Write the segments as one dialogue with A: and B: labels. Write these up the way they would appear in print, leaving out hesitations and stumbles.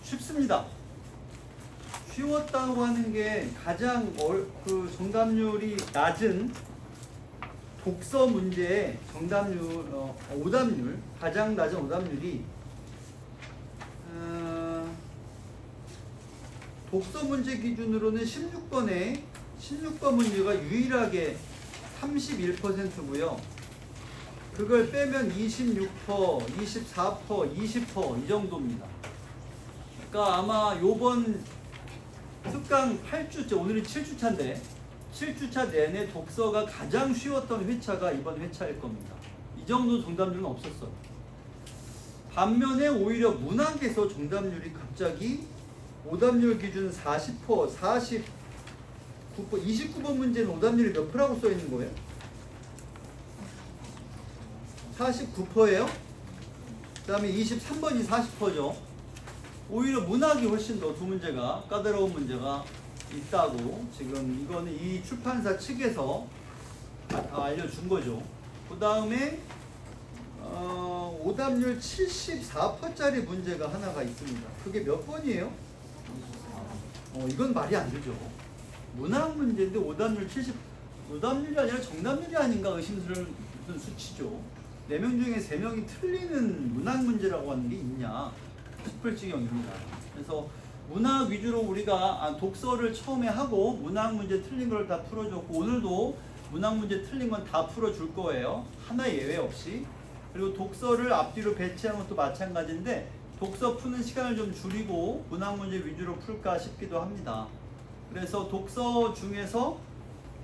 A: 쉽습니다. 쉬웠다고 하는 게 가장 그 정답률이 낮은 독서 문제의 정답률, 오답률, 가장 낮은 오답률이 독서 문제 기준으로는 16번 문제가 유일하게 31%고요. 그걸 빼면 26%, 24%, 20% 이 정도입니다. 그러니까 아마 요번 특강 8주째, 오늘이 7주차인데 7주차 내내 독서가 가장 쉬웠던 회차가 이번 회차일 겁니다. 이 정도 정답률은 없었어요. 반면에 오히려 문학에서 정답률이 갑자기 오답률 기준 40%, 49%, 29번 문제는 오답률이 몇 프로라고 써 있는 거예요? 49%예요? 그 다음에 23번이 40%죠. 오히려 문학이 훨씬 더 두 문제가 까다로운 문제가 있다고 지금 이거는 이 출판사 측에서 다 알려준 거죠. 그 다음에 오답률 74%짜리 문제가 하나가 있습니다. 그게 몇 번이에요? 이건 말이 안 되죠. 문학 문제인데 오답률 70, 오답률이 아니라 정답률이 아닌가 의심스러운 수치죠. 4명 중에 3명이 틀리는 문학 문제라고 하는 게 있냐 싶을 지경입니다. 그래서 문학 위주로 우리가 독서를 처음에 하고 문학 문제 틀린 걸 다 풀어줬고, 오늘도 문학 문제 틀린 건 다 풀어줄 거예요. 하나 예외 없이. 그리고 독서를 앞뒤로 배치하는 것도 마찬가지인데 독서 푸는 시간을 좀 줄이고 문학 문제 위주로 풀까 싶기도 합니다. 그래서 독서 중에서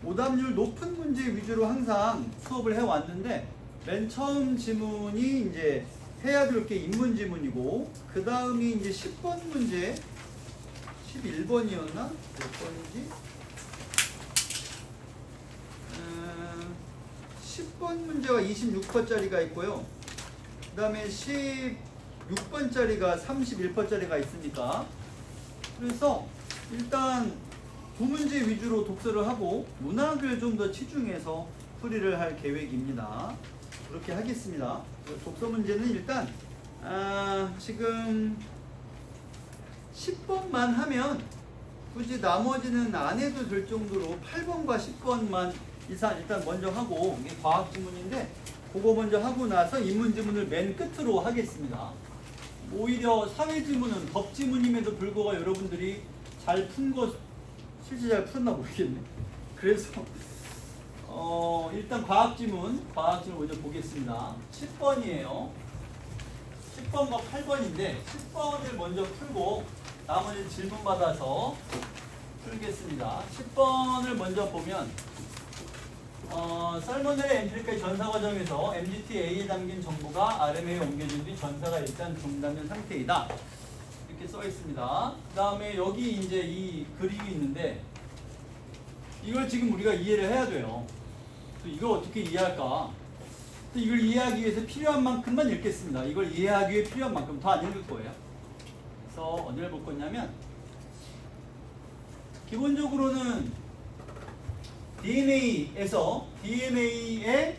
A: 오답률 높은 문제 위주로 항상 수업을 해왔는데 맨 처음 지문이 이제 해야 될 게 인문 지문이고, 그 다음이 이제 10번 문제, 11번이었나? 몇 번인지? 10번 문제가 26%짜리가 있고요. 그 다음에 16번짜리가 31%짜리가 있으니까, 그래서 일단 두 문제 위주로 독서를 하고 문학을 좀 더 치중해서 풀이를 할 계획입니다. 그렇게 하겠습니다. 독서 문제는 일단 지금 10번만 하면 굳이 나머지는 안 해도 될 정도로 8번과 10번만 일단 먼저 하고, 이게 과학 지문인데 그거 먼저 하고 나서 인문 지문을 맨 끝으로 하겠습니다. 오히려 사회 지문은 법 지문임에도 불구하고 여러분들이 잘 푼 거 실제 잘 풀었나 모르겠네. 그래서 일단 과학 지문 먼저 보겠습니다. 10번이에요. 10번과 8번인데 10번을 먼저 풀고 나머지 질문 받아서 풀겠습니다. 10번을 먼저 보면 살모넬라 엠피리카의 전사 과정에서 MGT-A에 담긴 정보가 RMA에 옮겨진 뒤 전사가 일단 중단된 상태이다. 이렇게 써 있습니다. 그 다음에 여기 이제 이 그림이 있는데 이걸 지금 우리가 이해를 해야 돼요. 이걸 어떻게 이해할까? 이걸 이해하기 위해서 필요한 만큼만 읽겠습니다. 이걸 이해하기 위해 필요한 만큼 더 안 읽을 거예요. 그래서 어디를 볼 거냐면 기본적으로는 DNA에서 DNA에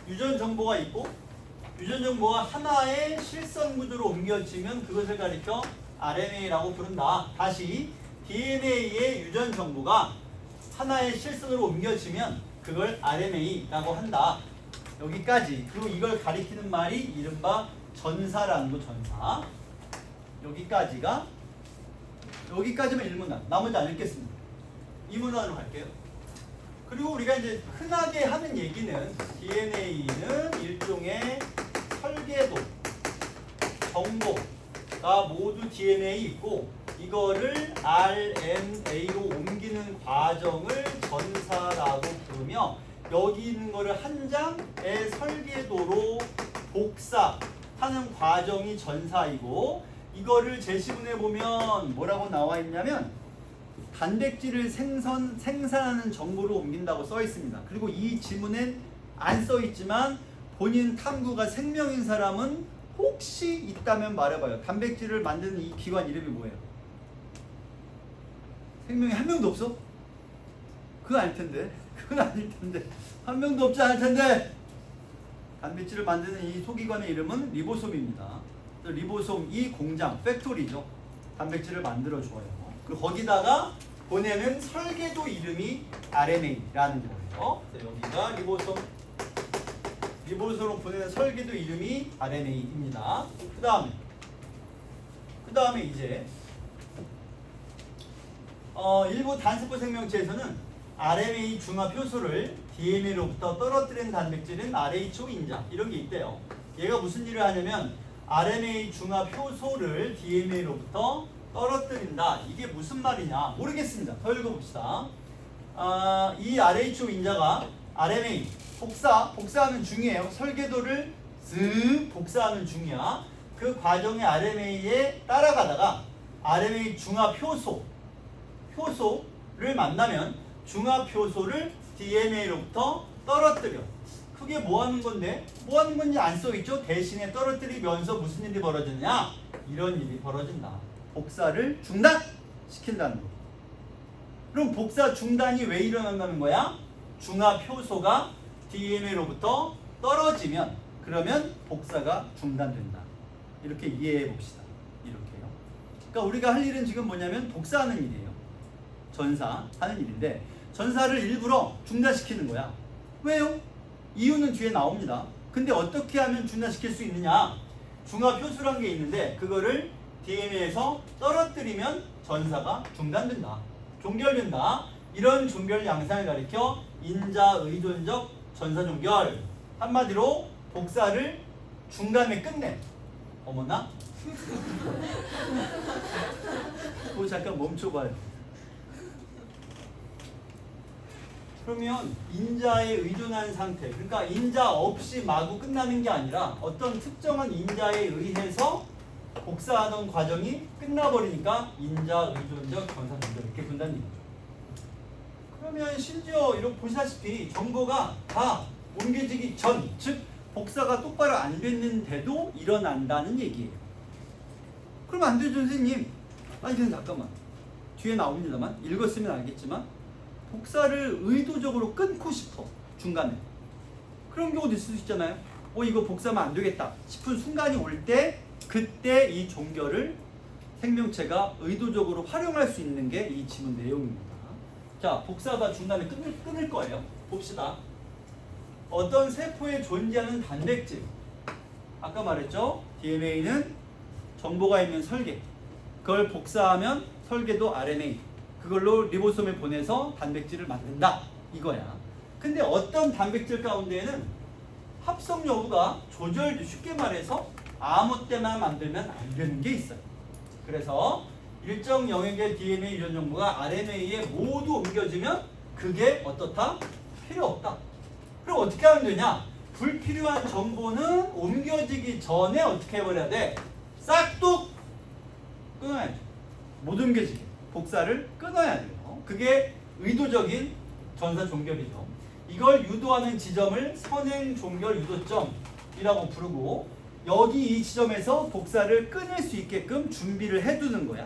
A: 유전 정보가 있고 유전 정보가 하나의 실선 구조로 옮겨지면 그것을 가리켜 RNA라고 부른다. 다시 DNA의 유전 정보가 하나의 실선으로 옮겨지면 그걸 RNA라고 한다. 여기까지. 그리고 이걸 가리키는 말이 이른바 전사라는 거, 전사. 여기까지만 일문단. 나머지 안 읽겠습니다. 이문단으로 갈게요. 그리고 우리가 이제 흔하게 하는 얘기는 DNA는 일종의 설계도, 정보가 모두 DNA에 있고 이거를 RNA로 옮기는 과정을 전사라고 부르며 여기 있는 거를 한 장의 설계도로 복사하는 과정이 전사이고, 이거를 제시문에 보면 뭐라고 나와 있냐면 단백질을 생산하는 정보로 옮긴다고 써 있습니다. 그리고 이 지문엔 안 써 있지만 본인 탐구가 생명인 사람은 혹시 있다면 말해봐요. 단백질을 만드는 이 기관 이름이 뭐예요? 생명이 한 명도 없어? 그건 아닐 텐데. 그건 아닐 텐데. 한 명도 없지 않을 텐데. 단백질을 만드는 이 소기관의 이름은 리보솜입니다. 리보솜 이 공장, 팩토리죠. 단백질을 만들어줘요. 그리고 거기다가 보내는 설계도 이름이 RNA라는 거예요. 여기가 리보솜으로 보내는 설계도 이름이 RNA입니다. 그 다음에 이제 일부 단세포 생명체에서는 RNA 중합 효소를 DNA로부터 떨어뜨린 단백질은 RHO 인자 이런 게 있대요. 얘가 무슨 일을 하냐면 RNA 중합 효소를 DNA로부터 떨어뜨린다. 이게 무슨 말이냐 모르겠습니다. 더 읽어봅시다. 이 RHO 인자가 RNA 복사하는 중이에요. 설계도를 쓱 복사하는 중이야. 그 과정의 RNA에 따라가다가 RNA 중합 효소를 만나면 중합 효소를 DNA로부터 떨어뜨려. 그게 뭐 하는 건데? 뭐 하는 건지 안 써있죠? 대신에 떨어뜨리면서 무슨 일이 벌어지냐? 이런 일이 벌어진다. 복사를 중단시킨다는 거. 그럼 복사 중단이 왜 일어난다는 거야? 중합 효소가 DNA로부터 떨어지면 그러면 복사가 중단된다. 이렇게 이해해 봅시다. 이렇게요. 그러니까 우리가 할 일은 지금 뭐냐면 복사하는 일이에요. 전사하는 일인데 전사를 일부러 중단시키는 거야. 왜요? 이유는 뒤에 나옵니다. 근데 어떻게 하면 중단시킬 수 있느냐? 중합 효소라는 게 있는데 그거를 DNA에서 떨어뜨리면 전사가 중단된다. 종결된다. 이런 종결 양상을 가리켜 인자 의존적 전사 종결. 한마디로 복사를 중간에 끝내. 어머나? 잠깐 멈춰봐요. 그러면 인자에 의존한 상태, 그러니까 인자 없이 마구 끝나는 게 아니라 어떤 특정한 인자에 의해서 복사하던 과정이 끝나버리니까 인자 의존적 전사 종결 이렇게 본다는 얘기죠. 그러면 심지어 이렇게 보시다시피 정보가 다 옮겨지기 전, 즉 복사가 똑바로 안 됐는데도 일어난다는 얘기예요. 그럼 안 되죠, 선생님. 아니 근데 잠깐만, 뒤에 나옵니다만 읽었으면 알겠지만 복사를 의도적으로 끊고 싶어, 중간에. 그런 경우도 있을 수 있잖아요. 이거 복사하면 안 되겠다 싶은 순간이 올 때 그때 이 종결을 생명체가 의도적으로 활용할 수 있는 게 이 지문 내용입니다. 자, 복사가 중간에 끊을 거예요. 봅시다. 어떤 세포에 존재하는 단백질, 아까 말했죠? DNA는 정보가 있는 설계, 그걸 복사하면 설계도 RNA, 그걸로 리보솜에 보내서 단백질을 만든다 이거야. 근데 어떤 단백질 가운데에는 합성 여부가 조절돼, 쉽게 말해서 아무 때나 만들면 안 되는 게 있어요. 그래서 일정 영역의 DNA 유전 정보가 RNA에 모두 옮겨지면 그게 어떻다? 필요 없다. 그럼 어떻게 하면 되냐? 불필요한 정보는 옮겨지기 전에 어떻게 해버려야 돼? 싹둑 끊어야죠. 못 옮겨지게 복사를 끊어야 돼요. 그게 의도적인 전사 종결이죠. 이걸 유도하는 지점을 선행 종결 유도점이라고 부르고, 여기 이 지점에서 복사를 끊을 수 있게끔 준비를 해두는 거야.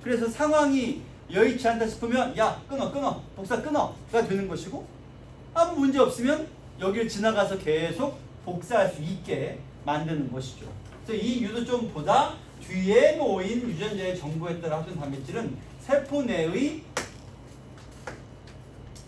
A: 그래서 상황이 여의치 않다 싶으면 야 끊어 복사 끊어가 되는 것이고, 아무 문제 없으면 여기를 지나가서 계속 복사할 수 있게 만드는 것이죠. 그래서 이 유도점보다 뒤에 놓인 유전자의 정보에 따라 합성 단백질은 세포 내의,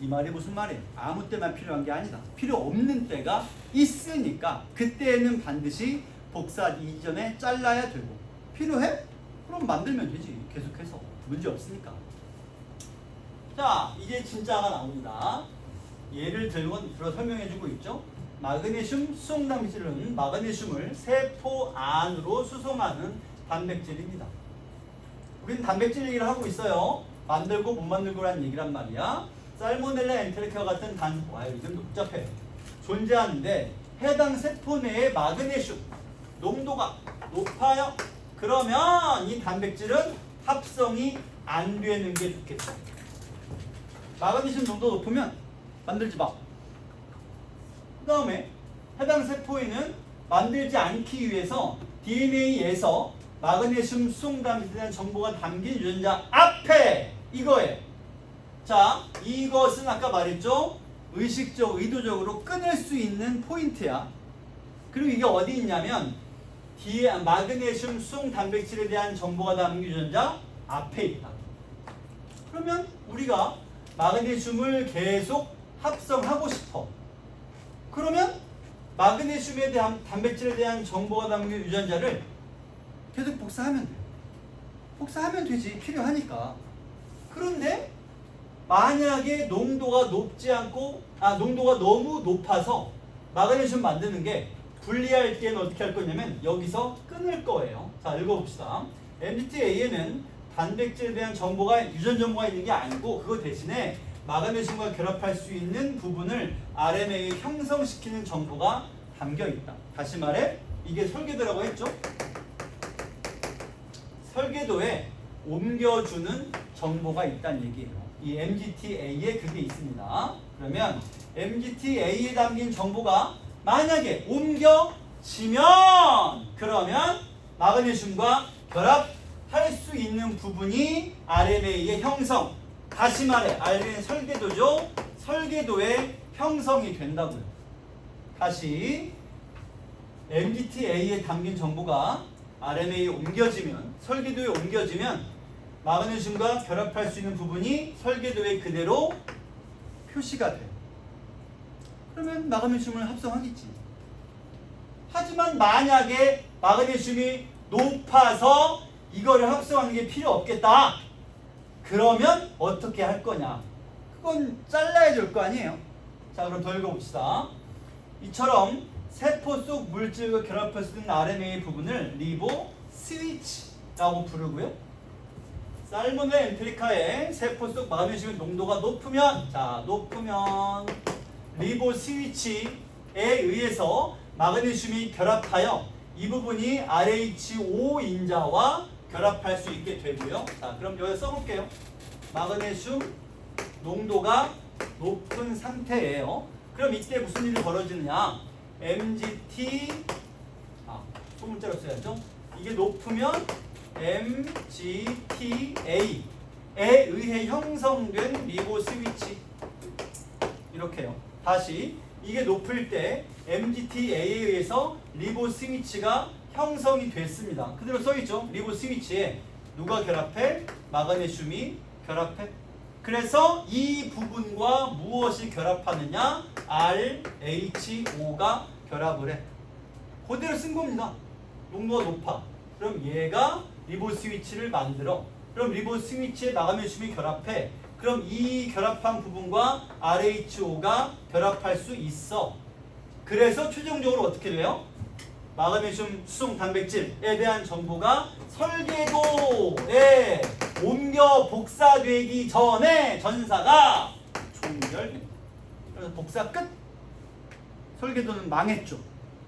A: 이 말이 무슨 말이에요? 아무 때만 필요한 게 아니다. 필요 없는 때가 있으니까 그때는 반드시 복사 이전에 잘라야 되고, 필요해? 그럼 만들면 되지. 계속해서 문제 없으니까. 자, 이제 진짜가 나옵니다. 예를 들어 설명해주고 있죠. 마그네슘 수송 단백질은 마그네슘을 세포 안으로 수송하는 단백질입니다. 우리는 단백질 얘기를 하고 있어요. 만들고 못 만들고라는 얘기란 말이야. 살모넬라 엔테리케와 같은 단세포, 이름도 복잡해, 존재하는데 해당 세포 내의 마그네슘 농도가 높아요. 그러면 이 단백질은 합성이 안 되는 게 좋겠죠. 마그네슘 농도 높으면 만들지 마. 그 다음에 해당 세포에는 만들지 않기 위해서 DNA에서 마그네슘 수송 단백질에 대한 정보가 담긴 유전자 앞에 이거에, 자, 이것은 아까 말했죠? 의식적, 의도적으로 끊을 수 있는 포인트야. 그리고 이게 어디 있냐면 마그네슘 수용 단백질에 대한 정보가 담긴 유전자 앞에 있다. 그러면 우리가 마그네슘을 계속 합성하고 싶어. 그러면 마그네슘에 대한 단백질에 대한 정보가 담긴 유전자를 계속 복사하면 돼. 복사하면 되지. 필요하니까. 그런데 만약에 농도가 높지 않고 농도가 너무 높아서 마그네슘 만드는 게 분리할 때는 어떻게 할 거냐면 여기서 끊을 거예요. 자, 읽어봅시다. MGT-A에는 단백질에 대한 정보가 유전 정보가 있는 게 아니고 그거 대신에 마그네슘과 결합할 수 있는 부분을 RNA에 형성시키는 정보가 담겨 있다. 다시 말해 이게 설계도라고 했죠? 설계도에 옮겨주는 정보가 있다는 얘기예요. 이 MGT-A에 그게 있습니다. 그러면 MGT-A에 담긴 정보가 만약에 옮겨지면 그러면 마그네슘과 결합할 수 있는 부분이 RNA의 형성. 다시 말해 RNA 설계도죠. 설계도에 형성이 된다고요. 다시 MGT-A에 담긴 정보가 RNA에 옮겨지면 설계도에 옮겨지면 마그네슘과 결합할 수 있는 부분이 설계도에 그대로 표시가 돼요. 그러면 마그네슘을 합성하겠지. 하지만 만약에 마그네슘이 높아서 이거를 합성하는 게 필요 없겠다. 그러면 어떻게 할 거냐? 그건 잘라야 될 거 아니에요. 자, 그럼 더 읽어봅시다. 이처럼 세포 속 물질과 결합할 수 있는 RNA 부분을 리보 스위치라고 부르고요. 살모넬라 엔테리카의 세포 속 마그네슘 농도가 높으면 리보 스위치에 의해서 마그네슘이 결합하여 이 부분이 RH5 인자와 결합할 수 있게 되고요. 자, 그럼 여기 써볼게요. 마그네슘 농도가 높은 상태예요. 그럼 이때 무슨 일이 벌어지느냐? MGT 소문자로 써야죠. 이게 높으면 MGT-A에 의해 형성된 리보 스위치 이렇게요. 다시 이게 높을 때 MGT-A에 의해서 리보 스위치가 형성이 됐습니다. 그대로 써있죠. 리보 스위치에 누가 결합해? 마그네슘이 결합해. 그래서 이 부분과 무엇이 결합하느냐? RH5가 결합을 해. 그대로 쓴 겁니다. 농도가 높아. 그럼 얘가 리보 스위치를 만들어. 그럼 리보 스위치에 마그네슘이 결합해. 그럼 이 결합한 부분과 RH5가 결합할 수 있어. 그래서 최종적으로 어떻게 돼요? 마그네슘 수용 단백질에 대한 정보가 설계도에 옮겨 복사되기 전에 전사가 종결됩니다. 그래서 복사 끝. 설계도는 망했죠.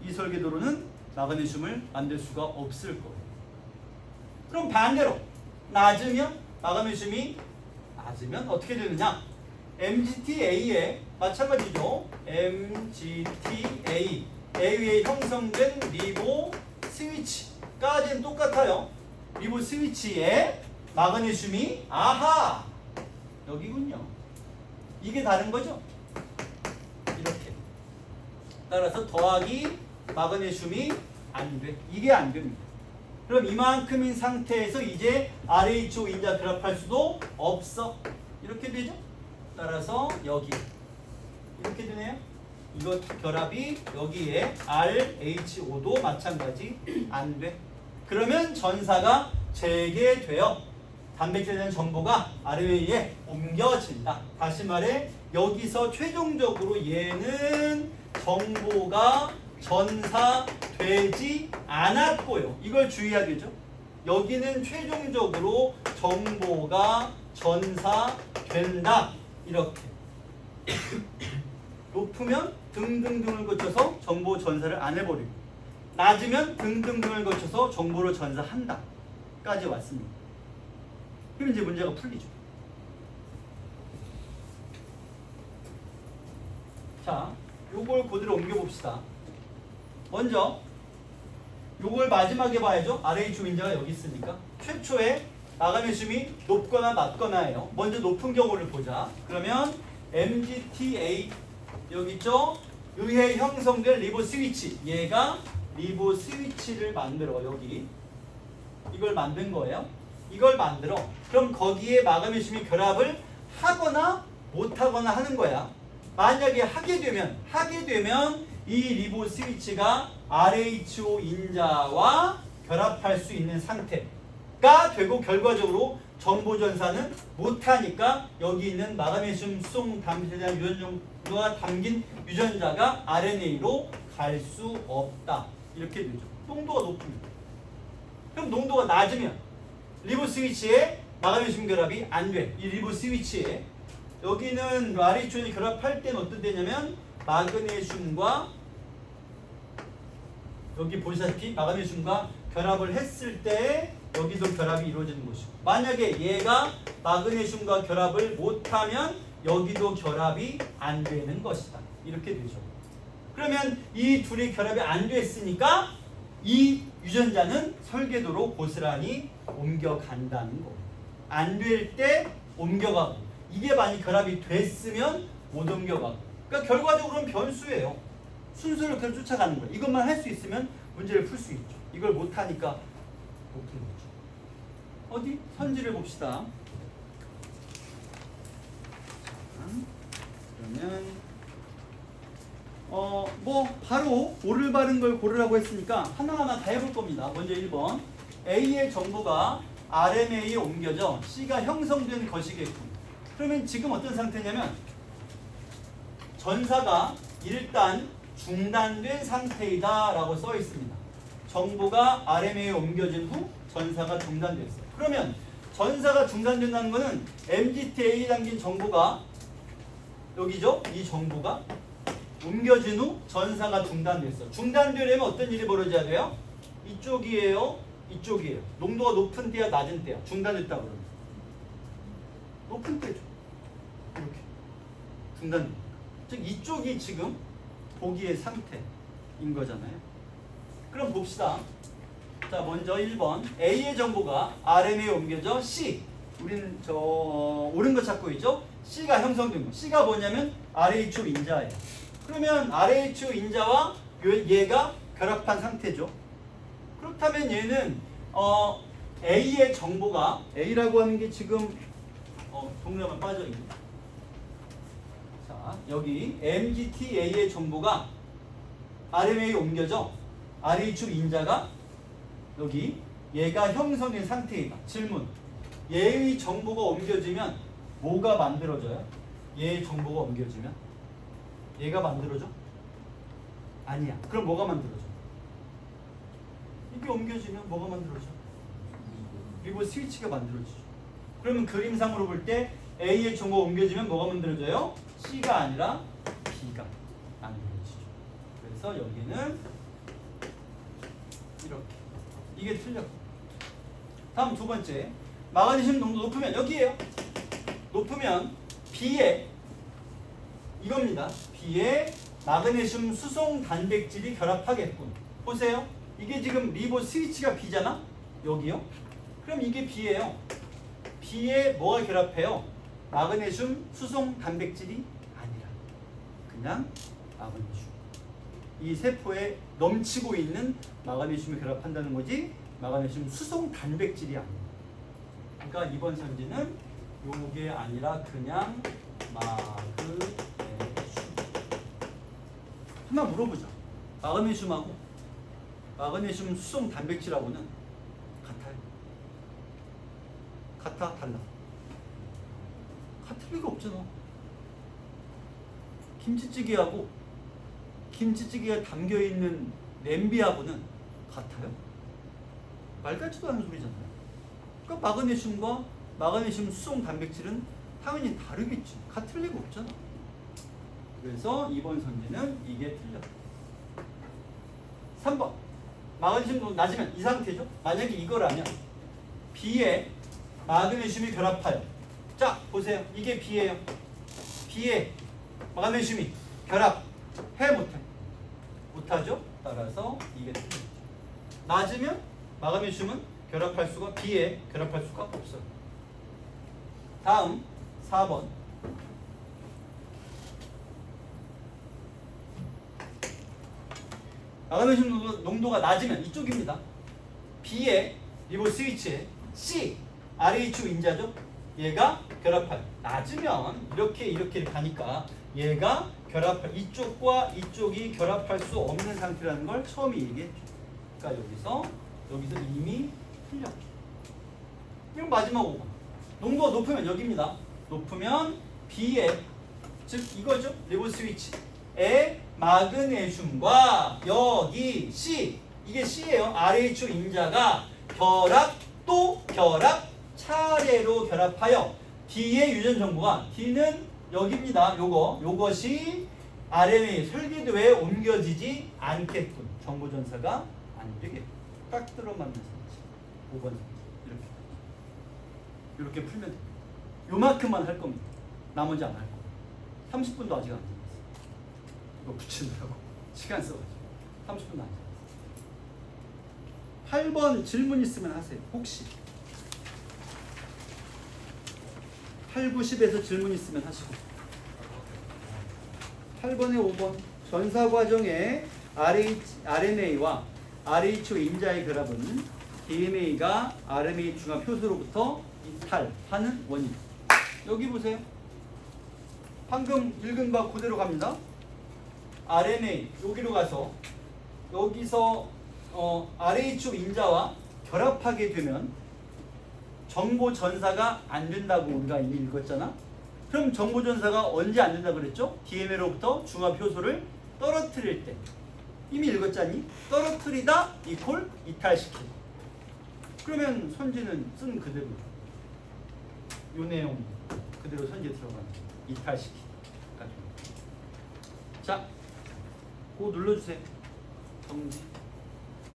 A: 이 설계도로는 마그네슘을 만들 수가 없을 거예요. 그럼 반대로 낮으면 마그네슘이 낮으면 어떻게 되느냐? MGT-A에 마찬가지죠. MGT-A에 의해 형성된 리보 스위치까지는 똑같아요. 리보 스위치에 마그네슘이 여기군요. 이게 다른 거죠. 이렇게. 따라서 더하기 마그네슘이 안 돼. 이게 안 됩니다. 그럼 이만큼인 상태에서 이제 RH5 인자 결합할 수도 없어. 이렇게 되죠. 따라서 여기 이렇게 되네요. 이거 결합이 여기에 RH5도 마찬가지 안 돼. 그러면 전사가 재개되어 단백질에 대한 정보가 RNA에 옮겨진다. 다시 말해 여기서 최종적으로 얘는 정보가 전사되지 않았고요. 이걸 주의해야 되죠. 여기는 최종적으로 정보가 전사된다. 이렇게. 높으면 등등등을 거쳐서 정보 전사를 안 해버리고 낮으면 등등등을 거쳐서 정보를 전사한다. 까지 왔습니다. 그럼 이제 문제가 풀리죠. 자, 요걸 그대로 옮겨봅시다. 먼저 요걸 마지막에 봐야죠. RH 인자가 여기 있으니까 최초에 마그네슘이 높거나 낮거나예요. 먼저 높은 경우를 보자. 그러면 MGT-A 여기 있죠? 의해 형성된 리보 스위치 얘가 리보 스위치를 만들어. 여기 이걸 만든 거예요. 이걸 만들어. 그럼 거기에 마그네슘이 결합을 하거나 못하거나 하는 거야. 만약에 하게 되면 이 리보 스위치가 RHO 인자와 결합할 수 있는 상태가 되고, 결과적으로 정보전사는 못하니까 여기 있는 마그네슘 수송 단백질에 대한 유전자가 담긴 유전자가 RNA로 갈 수 없다. 이렇게 되죠. 농도가 높으면. 그럼 농도가 낮으면 리보 스위치에 마그네슘 결합이 안 돼. 이 리보 스위치에 여기는 RHO이 결합할 때는 어떤 되냐면 마그네슘과 여기 보시다시피 마그네슘과 결합을 했을 때 여기도 결합이 이루어지는 것이고, 만약에 얘가 마그네슘과 결합을 못하면 여기도 결합이 안 되는 것이다. 이렇게 되죠. 그러면 이 둘이 결합이 안 됐으니까 이 유전자는 설계도로 고스란히 옮겨간다는 거. 안 될 때 옮겨가고, 이게 많이 결합이 됐으면 못 옮겨가고. 그러니까 결과적으로는 변수예요. 순서를 그냥 쫓아가는 거예요. 이것만 할 수 있으면 문제를 풀 수 있죠. 이걸 못하니까 못 푸는 거죠. 어디? 선지를 봅시다. 그러면 뭐 바로 올바른 걸 고르라고 했으니까 하나하나 다 해볼 겁니다. 먼저 1번. A의 정보가 RNA에 옮겨져 C가 형성된 것이겠군. 그러면 지금 어떤 상태냐면 전사가 일단 중단된 상태이다 라고 써 있습니다. 정보가 RNA에 옮겨진 후 전사가 중단됐어요. 그러면 전사가 중단된다는 것은 MGTA에 담긴 정보가 여기죠? 이 정보가 옮겨진 후 전사가 중단됐어. 중단되려면 어떤 일이 벌어져야 돼요? 이쪽이에요, 이쪽이에요. 농도가 높은 때야, 낮은 때야. 중단됐다 그러면 높은 때죠. 이렇게 중단. 즉 이쪽이 지금 보기의 상태인 거잖아요. 그럼 봅시다. 자, 먼저 1번. A의 정보가 RNA에 옮겨져 C. 우리는 옳은 거 찾고 있죠? C가 형성된 거. C가 뭐냐면 RHO 인자예요. 그러면 RHO 인자와 얘가 결합한 상태죠. 그렇다면 얘는 A의 정보가, A라고 하는 게 지금 동그라미 빠져있네. 자, 여기 MGTA의 정보가 RNA에 옮겨져 RHO 인자가 여기 얘가 형성된 상태이다. 질문. 얘의 정보가 옮겨지면 뭐가 만들어져요? 얘의 정보가 옮겨지면 얘가 만들어져? 아니야. 그럼 뭐가 만들어져? 이게 옮겨지면 뭐가 만들어져? 리보 스위치가 만들어지죠. 그러면 그림상으로 볼 때 A의 정보가 옮겨지면 뭐가 만들어져요? C가 아니라 B가 만들어지죠. 그래서 여기는 이렇게. 이게 틀려. 다음 두 번째. 마그네슘 농도 높으면 여기에요. 높으면 B에 이겁니다. B에 마그네슘 수송 단백질이 결합하겠군. 보세요. 이게 지금 리보 스위치가 B잖아. 여기요. 그럼 이게 B예요. B에 뭐가 결합해요? 마그네슘 수송 단백질이 아니라 그냥 마그네슘. 이 세포에 넘치고 있는 마그네슘이 결합한다는 거지 마그네슘 수송 단백질이 아닙니다. 그러니까 이번 선지는 요게 아니라 그냥 마그네슘. 하나 물어보자. 마그네슘하고 마그네슘 수송 단백질하고는 같아요? 같아? 달라? 같을 리가 없잖아. 김치찌개하고 김치찌개가 담겨있는 냄비하고는 같아요? 말 같지도 않은 소리잖아요. 그러니까 마그네슘과 마그네슘 수송 단백질은 당연히 다르겠지. 같을 리가 없잖아. 그래서 이번 선지는 이게 틀려. 3번. 마그네슘도 낮으면 이 상태죠. 만약에 이거라면 B에 마그네슘이 결합하여. 자, 보세요. 이게 B예요. B에 마그네슘이 결합해 못해? 못하죠. 따라서 이게 틀리죠. 낮으면 마그네슘은 결합할 수가, B에 결합할 수가 없어요. 다음 4번. 마그네슘 농도가 낮으면 이쪽입니다. B의 리보 스위치에 C RH 인자죠. 얘가 결합할 낮으면 이렇게 가니까 얘가 결합할 이쪽과 이쪽이 결합할 수 없는 상태라는 걸 처음에 얘기했죠. 그러니까 여기서 이미 틀렸죠. 그럼 마지막 5번 농도가 높으면 여기입니다. 높으면 B의 즉 이거죠. 리보 스위치에 마그네슘과 여기 C 이게 C예요. RH 인자가 결합 차례로 결합하여 D의 유전 정보가 D는 여기입니다. 요것이 RNA 설계도에 옮겨지지 않게끔 정보 전사가 안 되게 딱 들어맞는 상태. 5번 이렇게 풀면 됩니다. 요만큼만 할 겁니다. 나머지 안 할 거예요. 30분도 아직 안 됐어요. 이거 붙이느라고 시간 써가지고 30분도 안 됐어요. 8번 질문 있으면 하세요. 혹시 8, 9, 10에서 질문 있으면 하시고 8번에 5번 전사과정의 RNA와 RHO 인자의 결합은 DNA가 RNA 중합 효소로부터 이탈하는 원인. 여기 보세요. 방금 읽은 바 그대로 갑니다. RNA 여기로 가서 여기서 RH 인자와 결합하게 되면 정보 전사가 안 된다고 우리가 이미 읽었잖아. 그럼 정보 전사가 언제 안 된다고 그랬죠? DNA로부터 중합 효소를 떨어뜨릴 때. 이미 읽었잖니? 떨어뜨리다 이퀄 이탈시키다. 그러면 선지는 쓴 그대로 요 내용 그대로 선지에 들어가는 이탈시키다. 자, 그거 눌러주세요. 정지.